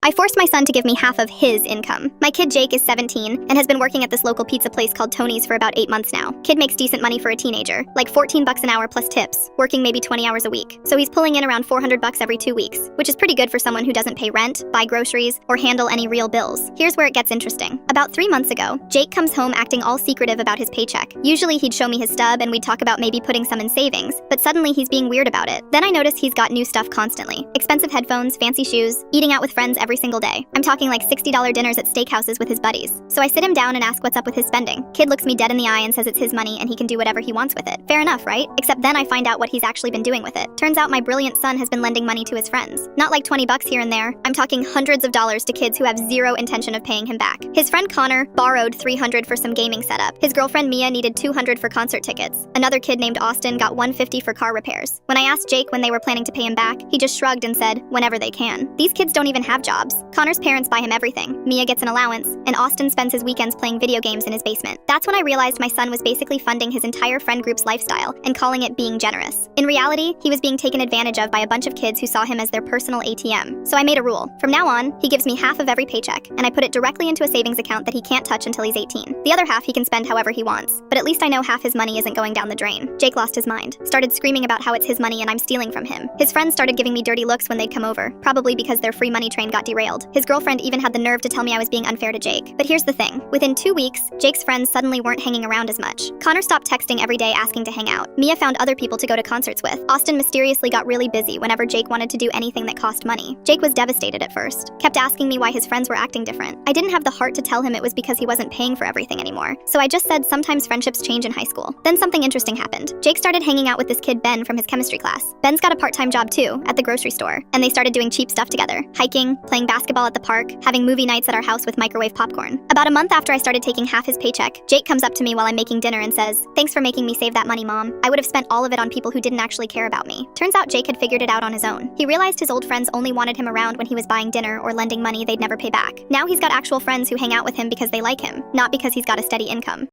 I forced my son to give me half of his income. My kid Jake is 17 and has been working at this local pizza place called Tony's for about 8 months now. Kid makes decent money for a teenager, like 14 bucks an hour plus tips, working maybe 20 hours a week. So he's pulling in around 400 bucks every 2 weeks, which is pretty good for someone who doesn't pay rent, buy groceries, or handle any real bills. Here's where it gets interesting. About 3 months ago, Jake comes home acting all secretive about his paycheck. Usually he'd show me his stub and we'd talk about maybe putting some in savings, but suddenly he's being weird about it. Then I notice he's got new stuff constantly. Expensive headphones, fancy shoes, eating out with friends every single day. I'm talking like $60 dinners at steakhouses with his buddies. So I sit him down and ask what's up with his spending. Kid looks me dead in the eye and says it's his money and he can do whatever he wants with it. Fair enough, right? Except then I find out what he's actually been doing with it. Turns out my brilliant son has been lending money to his friends. Not like 20 bucks here and there. I'm talking hundreds of dollars to kids who have zero intention of paying him back. His friend Connor borrowed $300 for some gaming setup. His girlfriend Mia needed $200 for concert tickets. Another kid named Austin got $150 for car repairs. When I asked Jake when they were planning to pay him back, he just shrugged and said, whenever they can. These kids don't even have jobs. Connor's parents buy him everything. Mia gets an allowance, and Austin spends his weekends playing video games in his basement. That's when I realized my son was basically funding his entire friend group's lifestyle and calling it being generous. In reality, he was being taken advantage of by a bunch of kids who saw him as their personal ATM. So I made a rule. From now on, he gives me half of every paycheck, and I put it directly into a savings account that he can't touch until he's 18. The other half he can spend however he wants, but at least I know half his money isn't going down the drain. Jake lost his mind, started screaming about how it's his money and I'm stealing from him. His friends started giving me dirty looks when they'd come over, probably because their free money train got derailed. His girlfriend even had the nerve to tell me I was being unfair to Jake. But here's the thing. Within 2 weeks, Jake's friends suddenly weren't hanging around as much. Connor stopped texting every day asking to hang out. Mia found other people to go to concerts with. Austin mysteriously got really busy whenever Jake wanted to do anything that cost money. Jake was devastated at first, kept asking me why his friends were acting different. I didn't have the heart to tell him it was because he wasn't paying for everything anymore. So I just said sometimes friendships change in high school. Then something interesting happened. Jake started hanging out with this kid Ben from his chemistry class. Ben's got a part-time job too, at the grocery store, and they started doing cheap stuff together. Hiking, playing basketball at the park, having movie nights at our house with microwave popcorn. About a month after I started taking half his paycheck, Jake comes up to me while I'm making dinner and says, "Thanks for making me save that money, Mom. I would have spent all of it on people who didn't actually care about me." Turns out Jake had figured it out on his own. He realized his old friends only wanted him around when he was buying dinner or lending money they'd never pay back. Now he's got actual friends who hang out with him because they like him, not because he's got a steady income.